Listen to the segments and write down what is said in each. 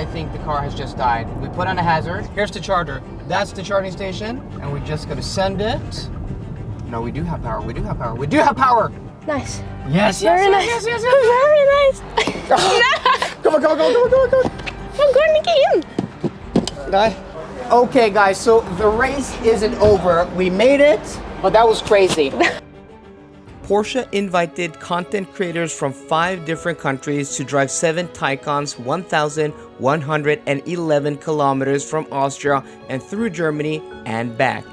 I think the car has just died. We put on a hazard. Here's the charger. That's the charging station, and we're just gonna send it. No, we do have power. We do have power. We do have power. Nice. Yes, Very nice. yes. Very nice. Come on. I'm going in. Okay, guys, so the race isn't over. We made it, but that was crazy. Porsche invited content creators from 5 different countries to drive 7 Taycans 1,111 kilometers from Austria and through Germany and back.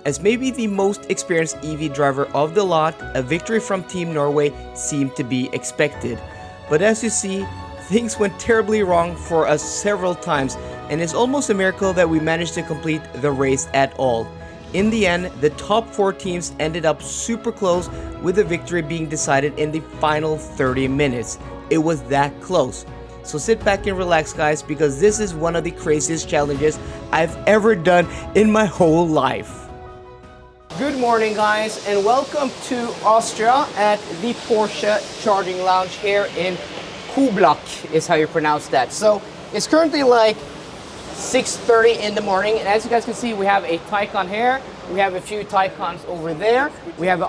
As maybe the most experienced EV driver of the lot, a victory from Team Norway seemed to be expected. But as you see, things went terribly wrong for us several times, and it's almost a miracle that we managed to complete the race at all. In the end, the top 4 teams ended up super close, with the victory being decided in the final 30 minutes. It was that close. So sit back and relax, guys, because this is one of the craziest challenges I've ever done in my whole life. Good morning, guys, and welcome to Austria at the Porsche Charging Lounge here in Kublak, is how you pronounce that. So it's currently like 6:30 in the morning, and as you guys can see, we have a Taycan here, we have a few Taycans over there, we have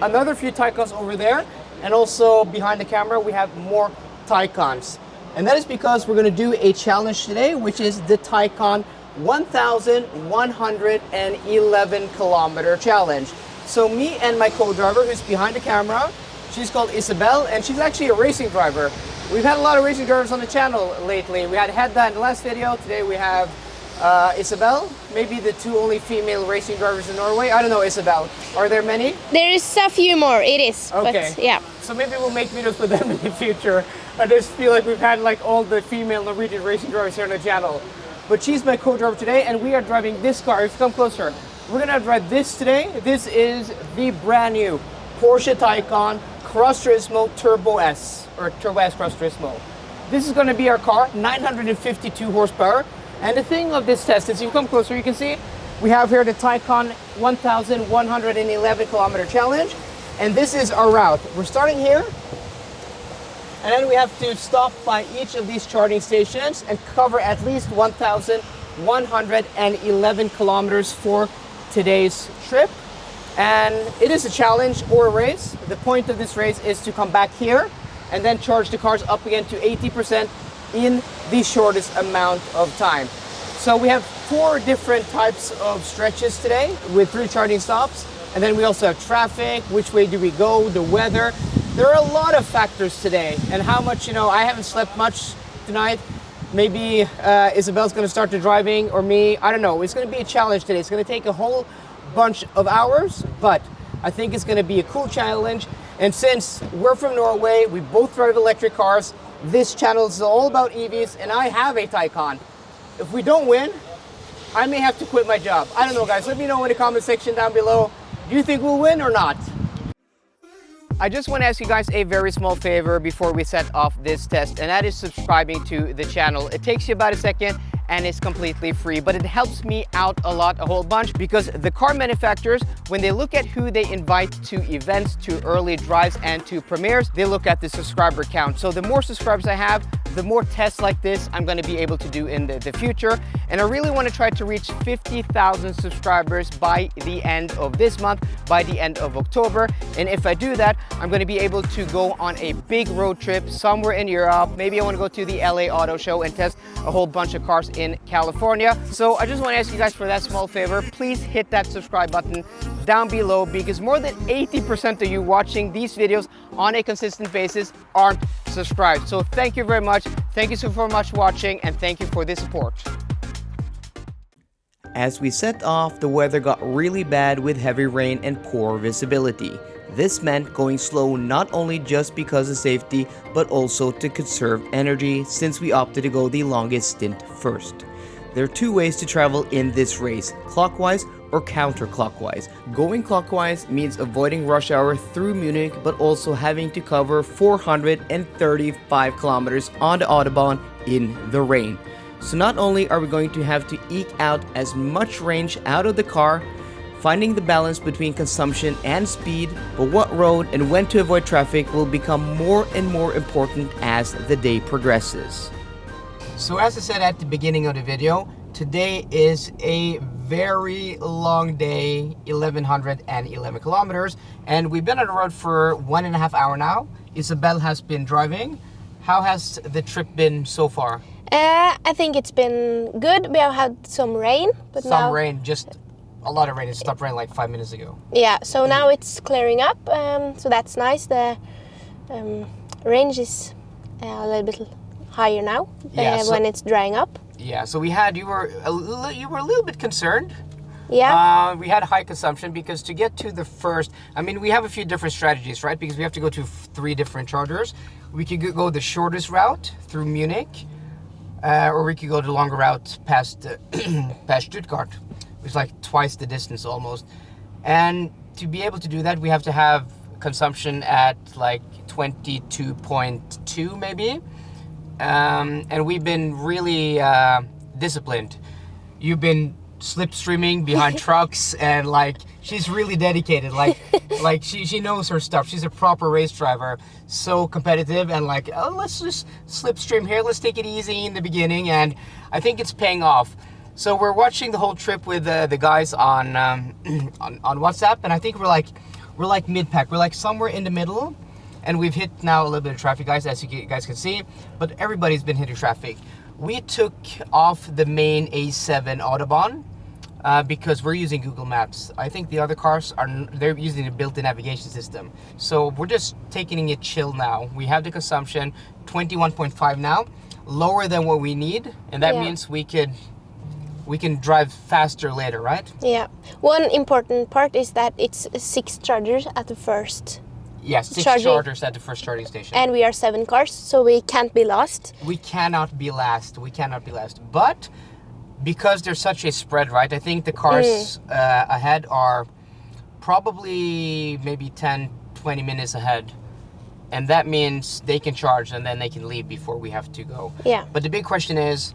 another few Taycans over there, and also behind the camera we have more Taycans. And that is because we're going to do a challenge today, which is the Taycan 1,111 kilometer challenge. So me and my co-driver, who's behind the camera, she's called Isabel, and she's actually a racing driver. We've had a lot of racing drivers on the channel lately. We had Hedda in the last video. Today we have Isabel, maybe the 2 only female racing drivers in Norway. I don't know, Isabel. Are there many? There is a few more, it is. Okay. But, yeah. So maybe we'll make videos with them in the future. I just feel like we've had like all the female Norwegian racing drivers here on the channel. But she's my co-driver today, and we are driving this car. If you come closer, we're gonna drive this today. This is the brand new Porsche Taycan Cross Turismo Turbo S, or Turbo S Cross Turismo. This is going to be our car, 952 horsepower. And the thing of this test is, if you come closer, you can see we have here the Taycan 1,111 kilometer challenge, and this is our route. We're starting here, and then we have to stop by each of these charging stations and cover at least 1,111 kilometers for today's trip. And it is a challenge or a race. The point of this race is to come back here and then charge the cars up again to 80% in the shortest amount of time. So we have 4 different types of stretches today with 3 charging stops. And then we also have traffic, which way do we go, the weather. There are a lot of factors today, and how much, I haven't slept much tonight. Maybe Isabel's gonna start the driving, or me, I don't know. It's gonna be a challenge today. It's gonna take a whole bunch of hours, but I think it's going to be a cool challenge. And since we're from Norway, we both drive electric cars, this channel is all about EVs, and I have a Taycan. If we don't win, I may have to quit my job. I don't know, guys. Let me know in the comment section down below. Do you think we'll win or not? I just want to ask you guys a very small favor before we set off this test, and that is subscribing to the channel. It takes you about a second, and it's completely free, but it helps me out a lot, a whole bunch, because the car manufacturers, when they look at who they invite to events, to early drives, and to premieres, they look at the subscriber count. So the more subscribers I have, the more tests like this I'm going to be able to do in the future. And I really want to try to reach 50,000 subscribers by the end of this month, by the end of October. And if I do that, I'm going to be able to go on a big road trip somewhere in Europe. Maybe I want to go to the LA Auto Show and test a whole bunch of cars in California. So I just want to ask you guys for that small favor. Please hit that subscribe button down below, because more than 80% of you watching these videos on a consistent basis aren't subscribed. So thank you very much. Thank you so much for watching, and thank you for the support. As we set off, the weather got really bad with heavy rain and poor visibility. This meant going slow not only just because of safety, but also to conserve energy, since we opted to go the longest stint first. There are 2 ways to travel in this race, clockwise or counterclockwise. Going clockwise means avoiding rush hour through Munich, but also having to cover 435 kilometers on the autobahn in the rain. So not only are we going to have to eke out as much range out of the car, finding the balance between consumption and speed, but what road and when to avoid traffic will become more and more important as the day progresses. So as I said at the beginning of the video, today is a very long day, 1111 kilometers, and we've been on the road for 1.5 hours now. Isabel has been driving. How has the trip been so far? I think it's been good. We have had some rain, but now... rain, just a lot of rain. It stopped raining like 5 minutes ago. Yeah, so now it's clearing up, so that's nice. The range is a little bit higher now when it's drying up. Yeah, so you were a little bit concerned. Yeah. We had high consumption because to get to the first, I mean, we have a few different strategies, right? Because we have to go to 3 different chargers. We could go the shortest route through Munich, or we could go the longer route past Stuttgart, which is like twice the distance almost. And to be able to do that, we have to have consumption at like 22.2 maybe. And we've been really disciplined. You've been slipstreaming behind trucks, and like she's really dedicated. Like she knows her stuff. She's a proper race driver, so competitive, and like, oh, let's just slipstream here. Let's take it easy in the beginning, and I think it's paying off. So we're watching the whole trip with the guys on WhatsApp, and I think we're like mid-pack. We're like somewhere in the middle. And we've hit now a little bit of traffic, guys, as you guys can see, but everybody's been hitting traffic. We took off the main A7 autobahn because we're using Google Maps. I think the other cars they're using a built-in navigation system. So we're just taking it chill now. We have the consumption 21.5 now, lower than what we need, and that means we can drive faster later, right? Yeah. One important part is that it's 6 chargers at the first. Yes, 6 chargers at the first charging station. And we are 7 cars, so we can't be lost. We cannot be last. We cannot be last. But because there's such a spread, right? I think the cars ahead are probably maybe 10, 20 minutes ahead. And that means they can charge and then they can leave before we have to go. Yeah. But the big question is,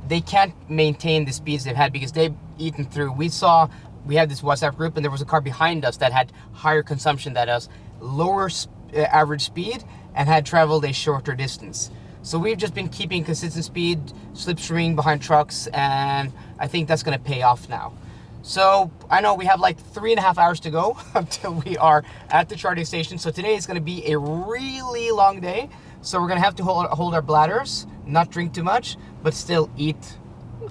they can't maintain the speeds they've had because they've eaten through. We had this WhatsApp group, and there was a car behind us that had higher consumption than us, lower average speed, and had traveled a shorter distance. So we've just been keeping consistent speed, slipstreaming behind trucks, and I think that's going to pay off now. So I know we have like 3.5 hours to go until we are at the charging station. So today is going to be a really long day. So we're going to have to hold our bladders, not drink too much, but still eat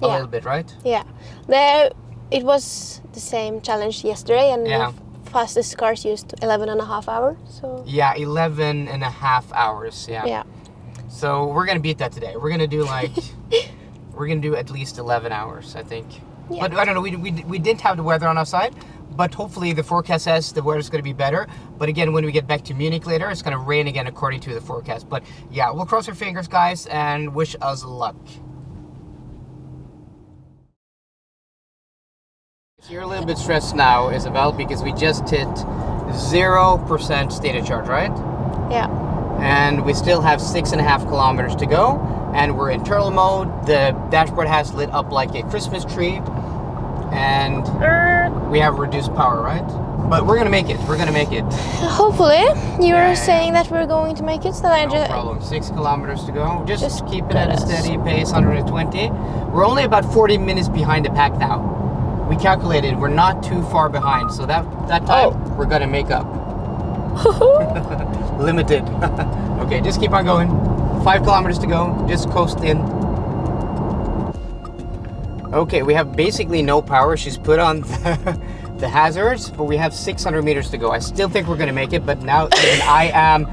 a little bit, right? Yeah. It was the same challenge yesterday, and the fastest cars used 11.5 hours. So yeah, 11.5 hours. Yeah. So we're gonna beat that today. We're gonna do we're gonna do at least 11 hours, I think. Yeah. But I don't know. We didn't have the weather on our side, but hopefully the forecast says the weather's gonna be better. But again, when we get back to Munich later, it's gonna rain again according to the forecast. But yeah, we'll cross our fingers, guys, and wish us luck. You're a little bit stressed now, Isabel, because we just hit 0% state of charge, right? Yeah. And we still have 6.5 kilometers to go, and we're in turtle mode. The dashboard has lit up like a Christmas tree, and we have reduced power, right? But we're gonna make it. We're gonna make it. Hopefully, you were saying that we're going to make it. So no problem. 6 kilometers to go. Just keep it at a steady pace, 120. We're only about 40 minutes behind the pack now. We calculated we're not too far behind, so that time we're gonna make up. Limited. Okay, just keep on going. 5 kilometers to go. Just coast in. Okay, we have basically no power. She's put on the hazards, but we have 600 meters to go. I still think we're gonna make it, but now even I am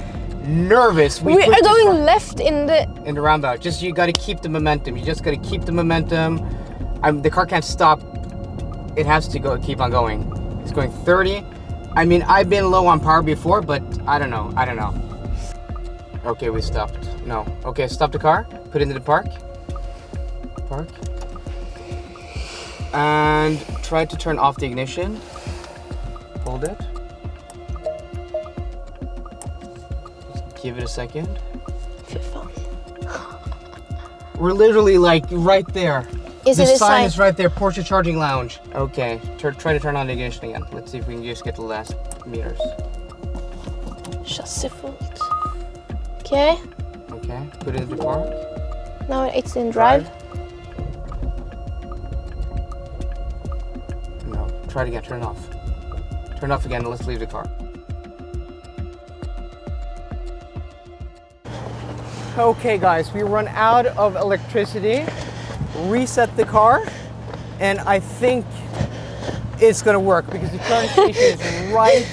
nervous. We are going left in the roundabout. Just you got to keep the momentum. You just got to keep the momentum. The car can't stop. It has to keep on going. It's going 30. I mean, I've been low on power before, but I don't know. Okay, we stopped. No. Okay, stop the car. Put it into the park. And try to turn off the ignition. Hold it. Just give it a second. We're literally like right there. The sign is right there, Porsche Charging Lounge. Okay, try to turn on the ignition again. Let's see if we can just get the last meters. Chassis fault. Okay. Okay, put it in the park. No, it's in drive. No, try it again, turn it off. Turn it off again, let's leave the car. Okay guys, we run out of electricity. Reset the car, and I think it's gonna work because the charging station is right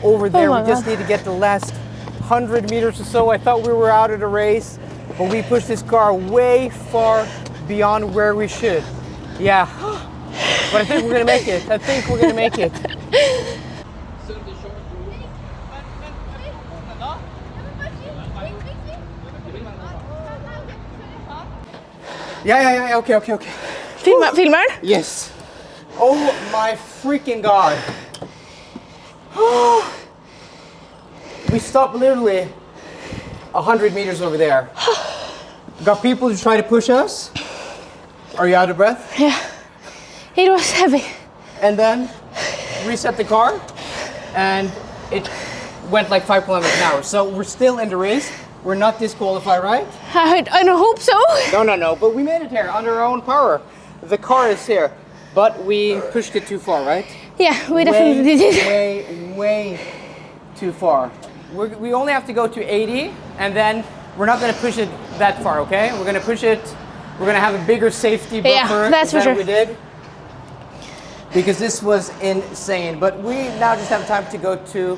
over there. Oh we just need to get the last 100 meters or so. I thought we were out of the race, but we pushed this car way far beyond where we should. Yeah, but I think we're gonna make it. I think we're gonna make it. Yeah, okay. Filmer? Yes. Oh my freaking God. We stopped literally 100 meters over there. Got people to try to push us. Are you out of breath? Yeah. It was heavy. And then reset the car and it went like 5 kilometers an hour. So we're still in the race. We're not disqualified, right? I don't hope so. No, but we made it here under our own power. The car is here, but we pushed it too far, right? Yeah, we definitely did. Way too far. We only have to go to 80, and then we're not going to push it that far, okay? We're going to push it, we're going to have a bigger safety buffer that's for than sure. we did. Because this was insane. But we now just have time to go to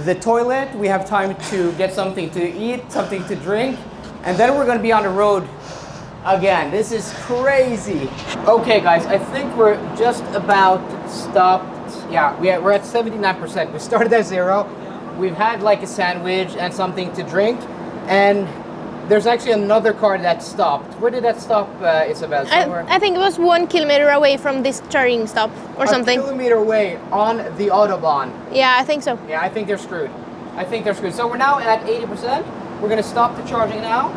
the toilet. We have time to get something to eat, something to drink, and then we're going to be on the road again. This is crazy. Okay guys, I think we're just about stopped. Yeah, we're at 79%. We started at 0. We've had like a sandwich and something to drink, and there's actually another car that stopped. Where did that stop, Isabel? Somewhere? I think it was 1 kilometer away from this charging stop or something. 1 kilometer away on the autobahn. Yeah, I think so. Yeah, I think they're screwed. So we're now at 80%. We're gonna stop the charging now.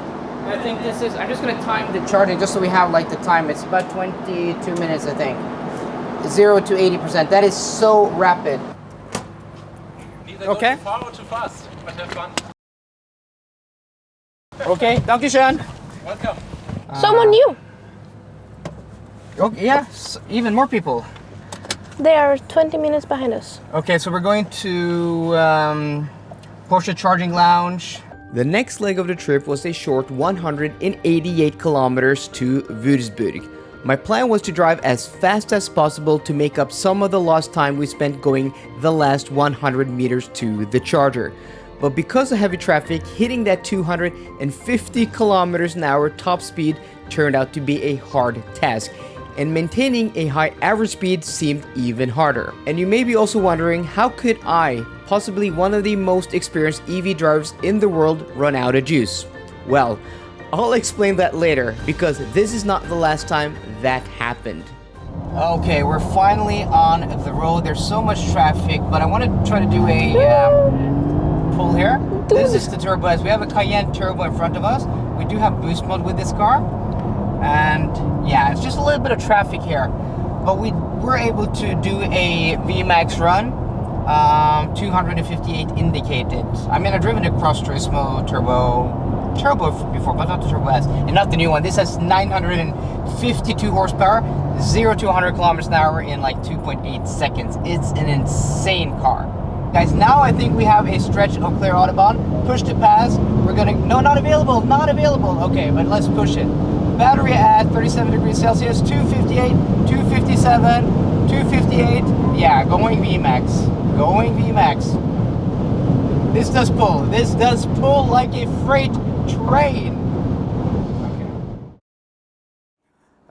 I think this is, I'm just gonna time the charging just so we have like the time. It's about 22 minutes, I think. 0 to 80%. That is so rapid. Neither go too far or too fast, but have fun. Okay, dankeschön. Welcome. Someone new. Okay, yeah, even more people. They are 20 minutes behind us. Okay, so we're going to Porsche Charging Lounge. The next leg of the trip was a short 188 kilometers to Würzburg. My plan was to drive as fast as possible to make up some of the lost time we spent going the last 100 meters to the charger. But because of heavy traffic, hitting that 250 kilometers an hour top speed turned out to be a hard task, and maintaining a high average speed seemed even harder. And you may be also wondering, how could I, possibly one of the most experienced EV drivers in the world, run out of juice? Well, I'll explain that later, because this is not the last time that happened. Okay, we're finally on the road. There's so much traffic, but I want to try to do a pull here. This is the Turbo S. We have a Cayenne Turbo in front of us. We do have boost mode with this car. And yeah, it's just a little bit of traffic here. But we were able to do a VMAX run. 258 indicated. I mean, I've driven a Cross Turismo Turbo before, but not the Turbo S. And not the new one. This has 952 horsepower, 0 to 100 kilometers an hour in like 2.8 seconds. It's an insane car. Guys, now I think we have a stretch of clear autobahn. Push to pass. We're gonna, no, not available. Okay, but let's push it. Battery at 37 degrees Celsius, 258, 257, 258. Yeah, going VMAX. This does pull like a freight train.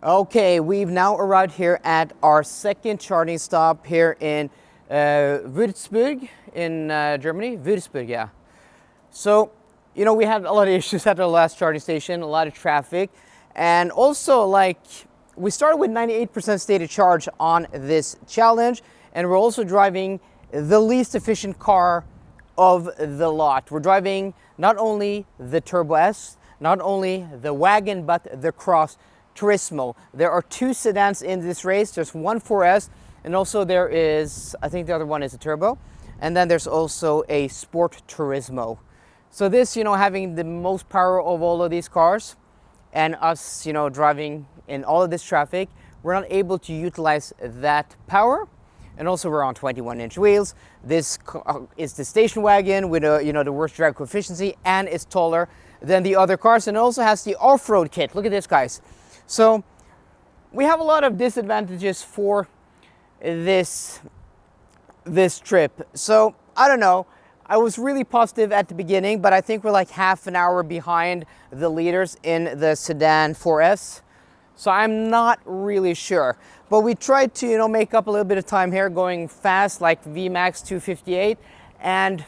Okay, we've now arrived here at our second charging stop here in Würzburg in Germany. Würzburg, yeah. So, you know, we had a lot of issues at our last charging station, a lot of traffic, and also like we started with 98% state of charge on this challenge, and we're also driving the least efficient car of the lot. We're driving not only the Turbo S, not only the wagon, but the Cross Turismo. There are 2 sedans in this race. There's one 4S, and also there is, I think the other one is a Turbo, and then there's also a Sport Turismo. So this, you know, having the most power of all of these cars, and us, driving in all of this traffic, we're not able to utilize that power. And also we're on 21-inch wheels. This is the station wagon with the worst drag coefficient, and it's taller than the other cars, and it also has the off-road kit. Look at this, guys. So we have a lot of disadvantages for this trip. So I don't know. I was really positive at the beginning, but I think we're like half an hour behind the leaders in the sedan 4S. So I'm not really sure. But we tried to, make up a little bit of time here going fast, like VMAX 258. And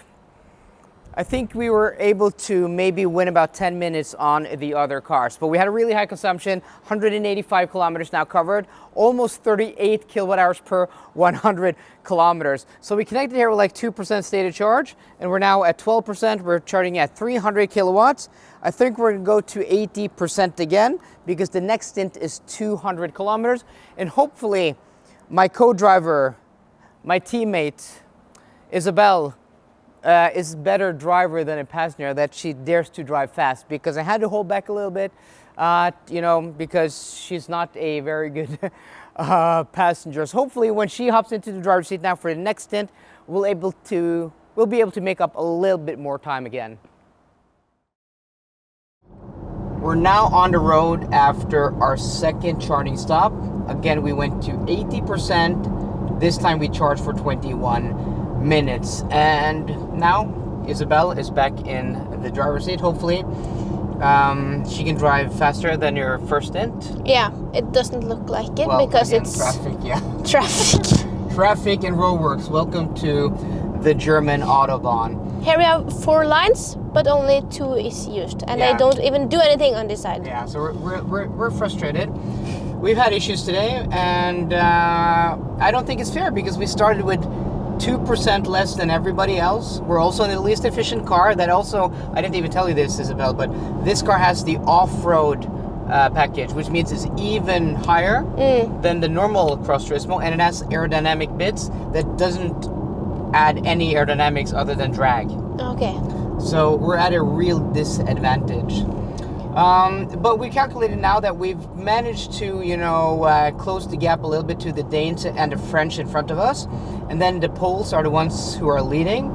I think we were able to maybe win about 10 minutes on the other cars. But we had a really high consumption, 185 kilometers now covered, almost 38 kilowatt hours per 100 kilometers. So we connected here with like 2% stated charge, and we're now at 12%. We're charging at 300 kilowatts. I think we're gonna go to 80% again because the next stint is 200 kilometers. And hopefully my co-driver, my teammate, Isabel, is a better driver than a passenger, that she dares to drive fast, because I had to hold back a little bit, because she's not a very good passenger. So hopefully when she hops into the driver's seat now for the next stint, we'll be able to make up a little bit more time again. We're now on the road after our second charging stop. Again, we went to 80%. This time we charged for 21 minutes, and now Isabel is back in the driver's seat. Hopefully she can drive faster than your first stint. Yeah, it doesn't look like it, because again, it's traffic. traffic And roadworks. Welcome to the German autobahn. Here we have 4 lines, but only 2 is used, and they don't even do anything on this side. Yeah, so we're frustrated. We've had issues today, and I don't think it's fair, because we started with 2% less than everybody else. We're also in the least efficient car. That also, I didn't even tell you this, Isabel, but this car has the off-road package, which means it's even higher than the normal Cross Turismo, and it has aerodynamic bits that doesn't add any aerodynamics other than drag. Okay. So we're at a real disadvantage. But we calculated now that we've managed to, close the gap a little bit to the Danes and the French in front of us. And then the Poles are the ones who are leading.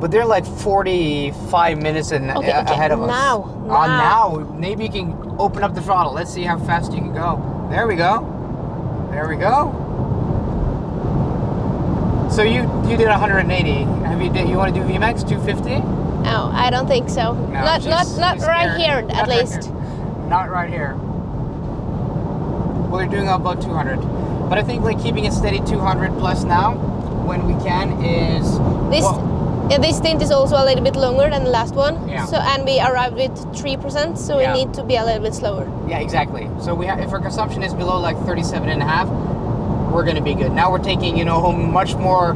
But they're like 45 minutes ahead of us. Now. Maybe you can open up the throttle. Let's see how fast you can go. There we go. So you did 180. You want to do VMAX 250? No, I don't think so. No, not right here, at least. Not right here. Well, you're doing about 200. But I think like keeping it steady 200 plus now, when we can, is... This stint is also a little bit longer than the last one. Yeah. So, and we arrived with 3%, so we need to be a little bit slower. Yeah, exactly. So if our consumption is below like 37.5, we're going to be good. Now we're taking, much more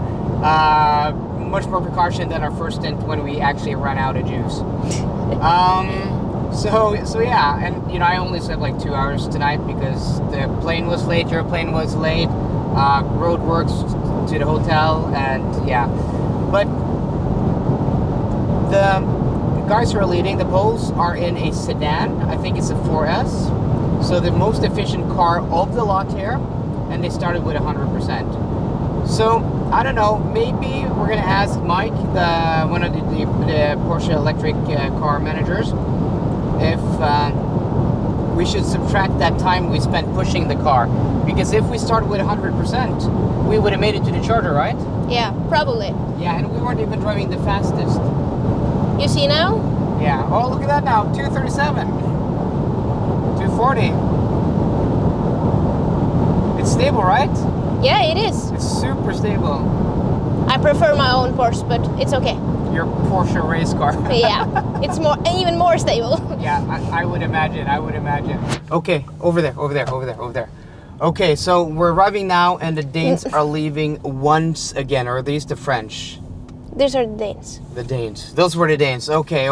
precaution than our first stint when we actually ran out of juice. So yeah, and I only slept like 2 hours tonight because the plane was late, your plane was late, roadworks to the hotel, and yeah. But the guys who are leading, the Poles, are in a sedan. I think it's a 4S. So the most efficient car of the lot here, and they started with 100%. So I don't know, maybe we're gonna ask Mike, one of the Porsche electric car managers, if we should subtract that time we spent pushing the car. Because if we started with 100%, we would have made it to the charger, right? Yeah, probably. Yeah, and we weren't even driving the fastest. You see now? Yeah, oh look at that now, 237, 240. It's stable, right? Yeah, it is. It's super stable. I prefer my own Porsche, but it's okay. Your Porsche race car. Yeah, it's even more stable. Yeah, I would imagine. Okay, over there. Okay, so we're arriving now, and the Danes are leaving once again, or at least the French. These are the Danes. The Danes. Those were the Danes. Okay.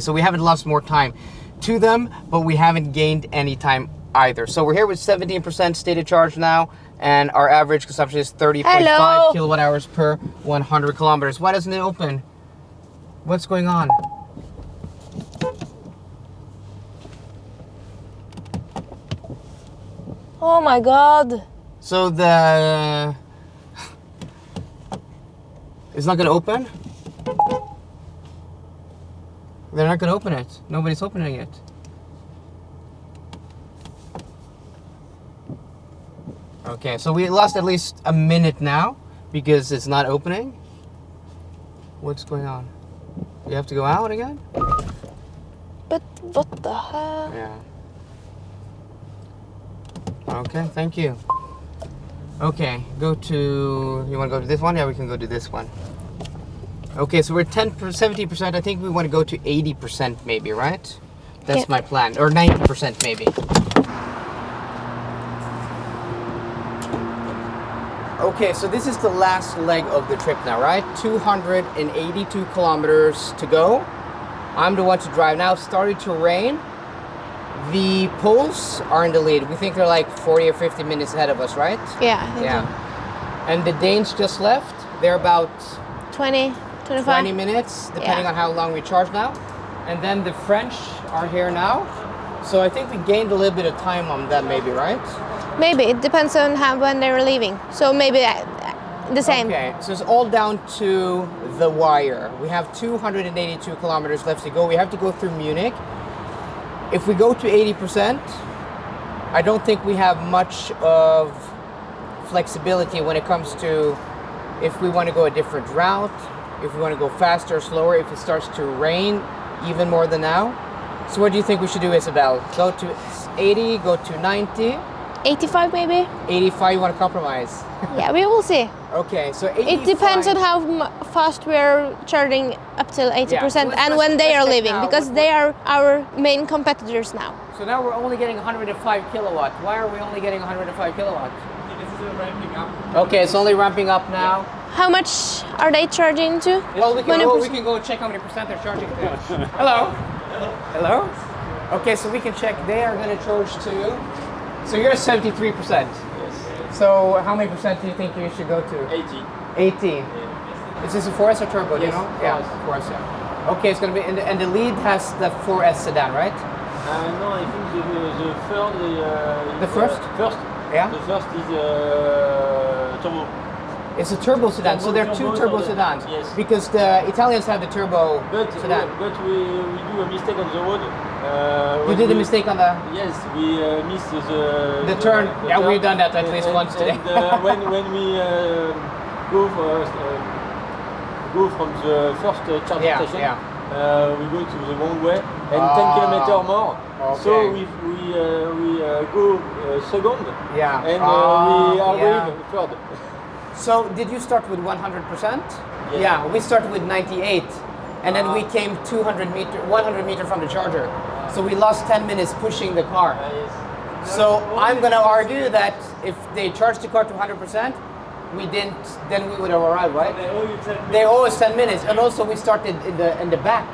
So we haven't lost more time to them, but we haven't gained any time either. So we're here with 17% stated charge now, and our average consumption is 30.5 kilowatt hours per 100 kilometers. Why doesn't it open? What's going on? Oh my god. So the... It's not gonna open? They're not gonna open it. Nobody's opening it. Okay, so we lost at least a minute now because it's not opening. What's going on? You have to go out again? But what the hell? Yeah. Okay, thank you. Okay, go to... You want to go to this one? Yeah, we can go to this one. Okay, so we're 70%. I think we want to go to 80% maybe, right? That's my plan. Or 90% maybe. Okay, so this is the last leg of the trip now, right? 282 kilometers to go. I'm the one to drive now. It's starting to rain. The Poles are in the lead. We think they're like 40 or 50 minutes ahead of us, right? Yeah, I think Yeah. And the Danes just left. They're about so. 20, 25. 20 minutes, depending on how long we charge now. And then the French are here now. So I think we gained a little bit of time on them maybe, right? Maybe, it depends on when they were leaving. So maybe the same. Okay, so it's all down to the wire. We have 282 kilometers left to go. We have to go through Munich. If we go to 80%, I don't think we have much of flexibility when it comes to if we want to go a different route, if we want to go faster or slower, if it starts to rain even more than now. So what do you think we should do, Isabel? Go to 80, go to 90? 85 maybe? 85, you want to compromise? Yeah, we will see. Okay, so 85. It depends on how fast we are charging up till 80% Yeah, so and when they are check leaving, now because they are our main competitors now. So now we're only getting 105 kilowatt. Why are we only getting 105 kilowatt? It's still ramping up. Okay, it's only ramping up now. How much are they charging to? Well, we When it was- can go check how many percent they're charging to. Hello? Hello? Okay, so we can check. They are going to charge to... So you're 73%. Yes. So how many percent do you think you should go to? 80. 80. Yeah. Is this a 4S or turbo, do you Yes, know? 4S. Yeah, 4S, yeah. Okay, it's going to be... And the lead has the 4S sedan, right? No, I think the third. The first? First. Yeah? The first is turbo. It's a turbo sedan, so there are two turbo sedans. Yes. Because the Italians have the turbo sedan. But we do a mistake on the road. You when did a we- mistake on the... Yes, we missed The turn. Yeah, turn. we've done that at least once today. And when we go from the first charging Yeah, station, yeah. we go to the wrong way and Ah, 10 kilometers more. okay. So we go second Yeah. and we arrive third. So did you start with 100%? Yeah. Yeah, we started with 98. And then we came 100 meter from the charger. So we lost 10 minutes pushing the car. Yes. So I'm gonna argue that if they charged the car to 100%, we didn't, then we would have arrived, right? They owe you 10 minutes. They owe us 10 minutes, and also we started in the back.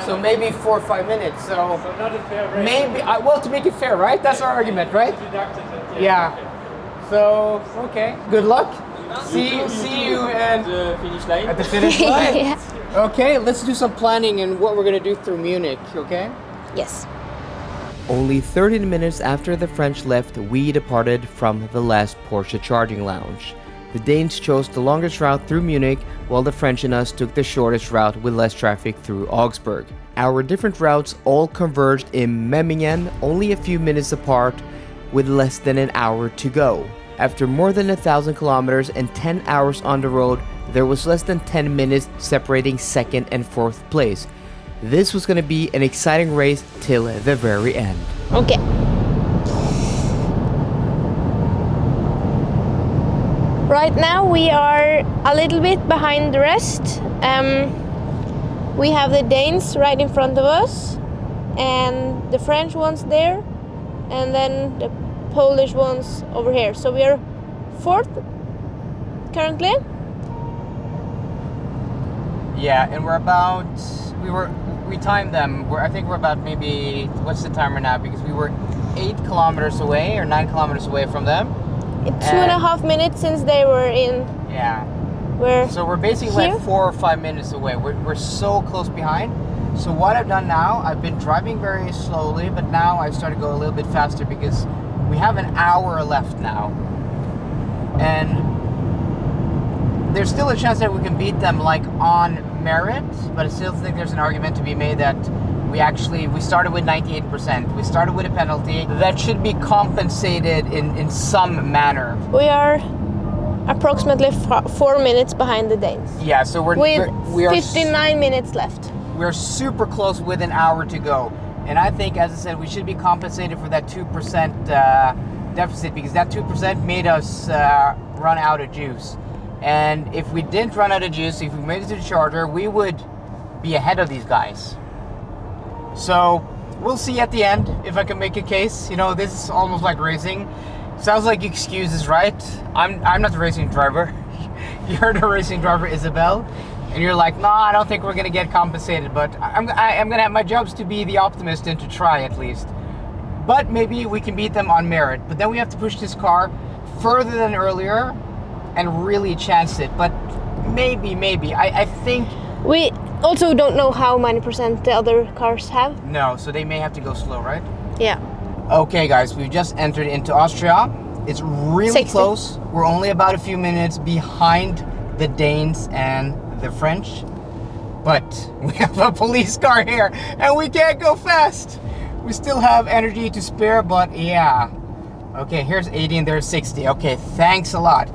So maybe 4 or 5 minutes. So So not a fair race. maybe, well, to make it fair, right? That's our argument, right? Deducted it, Yeah. So, okay, good luck. See you at and the finish line. at the finish line. Yeah. Okay, let's do some planning and what we're gonna do through Munich, okay? Yes. Only 30 minutes after the French left, we departed from the last Porsche charging lounge. The Danes chose the longest route through Munich, while the French and us took the shortest route with less traffic through Augsburg. Our different routes all converged in Memmingen, only a few minutes apart, with less than an hour to go. After more than 1,000 kilometers and 10 hours on the road, there was less than 10 minutes separating second and fourth place. This was going to be an exciting race till the very end. Okay. Right now we are a little bit behind the rest. We have the Danes right in front of us, and the French ones there, and then the Polish ones over here. So we are fourth currently. Yeah, and we timed them. I think we're about maybe, what's the timer now? Because we were 8 kilometers away or 9 kilometers away from them. In 2.5 minutes since they were in. Yeah. We're So we're basically here? like 4 or 5 minutes away. We're so close behind. So what I've done now, I've been driving very slowly, but now I've started to go a little bit faster because We have an hour left now. And there's still a chance that we can beat them like on merit, but I still think there's an argument to be made that we started with 98%. We started with a penalty that should be compensated in some manner. We are approximately 4 minutes behind the Danes. Yeah, so With we are 59 minutes left. we're super close with an hour to go. And I think, as I said, we should be compensated for that 2% deficit, because that 2% made us run out of juice. And if we didn't run out of juice, if we made it to the charger, we would be ahead of these guys. So we'll see at the end if I can make a case. You know, this is almost like racing. Sounds like excuses, right? I'm not the racing driver. You're the racing driver, Isabel. And you're like, nah, I don't think we're gonna get compensated, but I'm gonna have my jobs to be the optimist and to try at least. But maybe we can beat them on merit. But then we have to push this car further than earlier and really chance it. But maybe. I think... We also don't know how many percent the other cars have. No, so they may have to go slow, right? Yeah. Okay, guys, we've just entered into Austria. It's really 60. close. We're only about a few minutes behind the Danes and the French. But we have a police car here, and we can't go fast. We still have energy to spare, but yeah. Okay, here's 80 and there's 60. Okay, thanks a lot.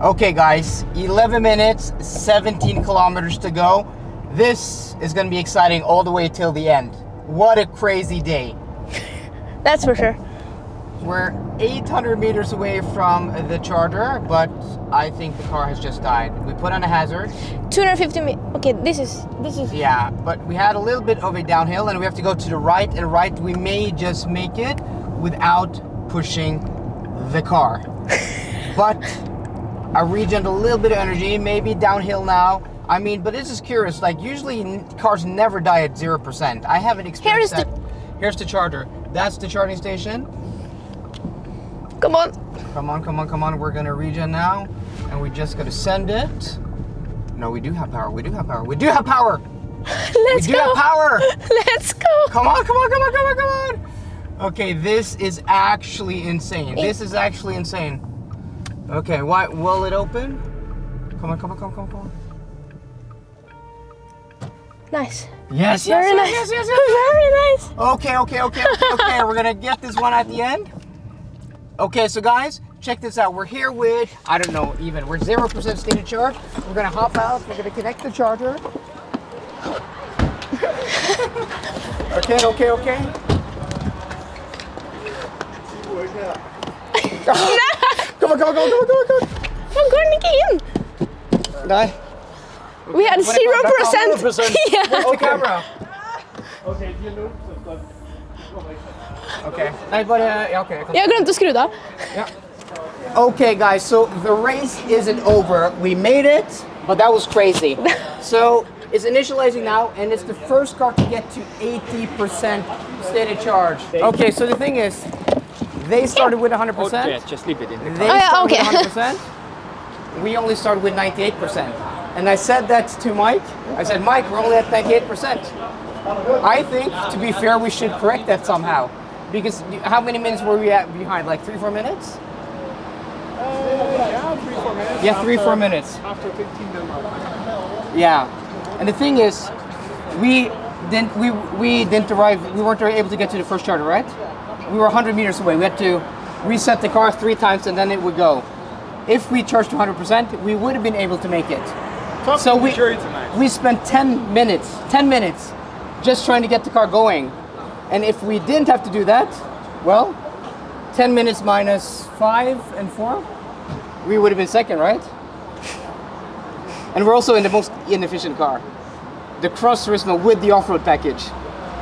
Okay, guys, 11 minutes, 17 kilometers to go. This is going to be exciting all the way till the end. What a crazy day. That's for sure. We're 800 meters away from the charger, but I think the car has just died. We put on a hazard. 250 meters. Okay, this is. Yeah, but we had a little bit of a downhill and we have to go to the right, and right we may just make it without pushing the car. But I regened a little bit of energy, maybe downhill now. I mean, but this is curious. Like, usually cars never die at 0%. I haven't experienced that. Here's the charger. That's the charging station. Come on. Come on. We're gonna regen now, and we just gotta send it. No, we do have power. We do have power. Let's go. Have power. Let's go. Come on. Okay, this is actually insane. Okay, why will it open? Come on. Nice. Yes. Very nice. Very nice. Okay. We're gonna get this one at the end. Okay, so guys, check this out. We're here with, I don't know even, we're 0% state of charge. We're gonna hop out, we're gonna connect the charger. Okay. Come on. I'm going in. Nej. We had 0%. Yeah. Where's the camera? Okay. Nej, bara, ja, okay. Jag har glömt att skruva. Yeah. Okay, guys, so the race isn't over. We made it, but that was crazy. So it's initializing now, and it's the first car to get to 80% state of charge. Okay, so the thing is, they started with 100%. Okay, just leave it in the car. They started okay. with 100%. We only started with 98%. And I said that to Mike. I said, Mike, we're only at 98%. I think, to be fair, we should correct that somehow. Because how many minutes were we at behind? Like 3-4 minutes? Yeah, 3-4 minutes. Yeah, 3-4 minutes. After 15 Denmark. Yeah. And the thing is, we didn't arrive, we weren't able to get to the first charter, right? We were 100 meters away. We had to reset the car 3 times and then it would go. If we charged to 100%, we would have been able to make it. So we spent 10 minutes just trying to get the car going. And if we didn't have to do that, well, 10 minutes minus 5 and 4, we would have been second, right? And we're also in the most inefficient car. The Cross Turismo with the off-road package.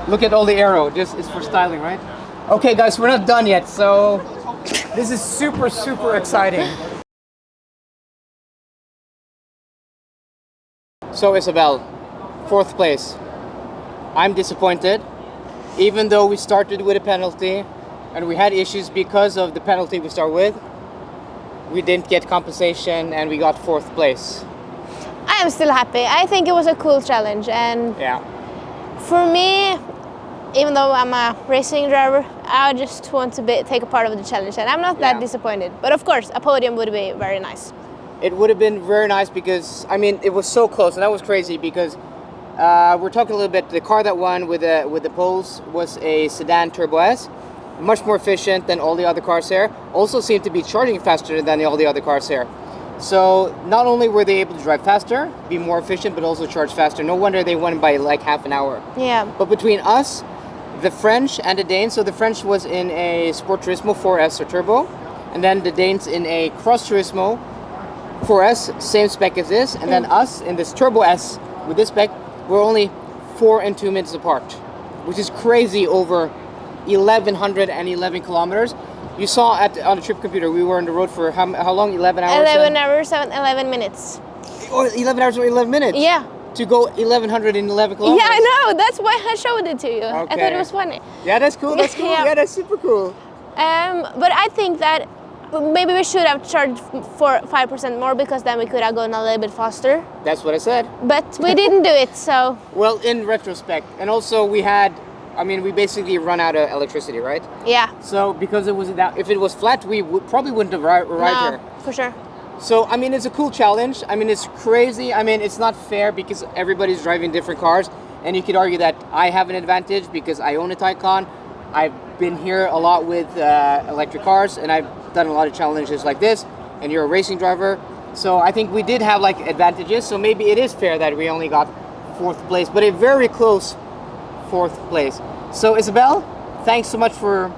Look at all the aero, it's for styling, right? Okay guys, we're not done yet, so this is super exciting. So Isabel, 4th place. I'm disappointed. Even though we started with a penalty and we had issues because of the penalty we started with, we didn't get compensation and we got 4th place. I am still happy. I think it was a cool challenge, and Yeah. for me, even though I'm a racing driver, I just want to take a part of the challenge, and I'm not that disappointed. But of course, a podium would be very nice. It would have been very nice because, I mean, it was so close, and that was crazy because we're talking a little bit. The car that won with the poles was a sedan Turbo S, much more efficient than all the other cars here. Also seemed to be charging faster than all the other cars here. So not only were they able to drive faster, be more efficient, but also charge faster. No wonder they won by like half an hour. Yeah. But between us, the French and the Danes, so the French was in a Sport Turismo 4S or Turbo, and then the Danes in a Cross Turismo 4S, same spec as this, and then us in this Turbo S with this spec, we're only 4 and 2 minutes apart, which is crazy over 1,111 kilometers. You saw on the trip computer, we were on the road for how long? 11 hours? 11 hours and 11 minutes. Or 11 hours or 11 minutes? Yeah. To go 1,111 kilometers? Yeah, I know. That's why I showed it to you. Okay. I thought it was funny. Yeah, that's cool. That's cool. Yeah. Yeah, that's super cool. But I think that maybe we should have charged for 5% more, because then we could have gone a little bit faster. That's what I said. But we didn't do it, so... Well, in retrospect. And also we basically run out of electricity, right? Yeah. So because it was that, if it was flat, we probably wouldn't have arrived here. For sure. So, I mean, it's a cool challenge. I mean, it's crazy. I mean, it's not fair because everybody's driving different cars. And you could argue that I have an advantage because I own a Taycan. I've been here a lot with electric cars, and I've done a lot of challenges like this. And you're a racing driver. So I think we did have like advantages. So maybe it is fair that we only got 4th place, but a very close 4th place. So Isabel, thanks so much for,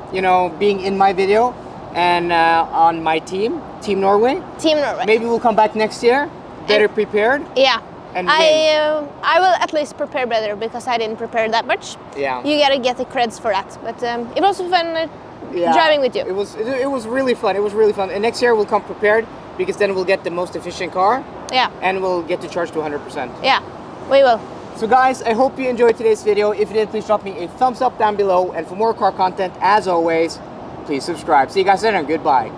being in my video and on my team, Team Norway. Team Norway. Maybe we'll come back next year, better prepared. Yeah. And I will at least prepare better, because I didn't prepare that much. Yeah. You gotta get the creds for that. But it was fun driving with you. It was really fun. It was really fun. And next year we'll come prepared, because then we'll get the most efficient car. Yeah. And we'll get to charge to 100%. Yeah, we will. So guys, I hope you enjoyed today's video. If you did, please drop me a thumbs up down below. And for more car content, as always, please subscribe. See you guys later, and goodbye.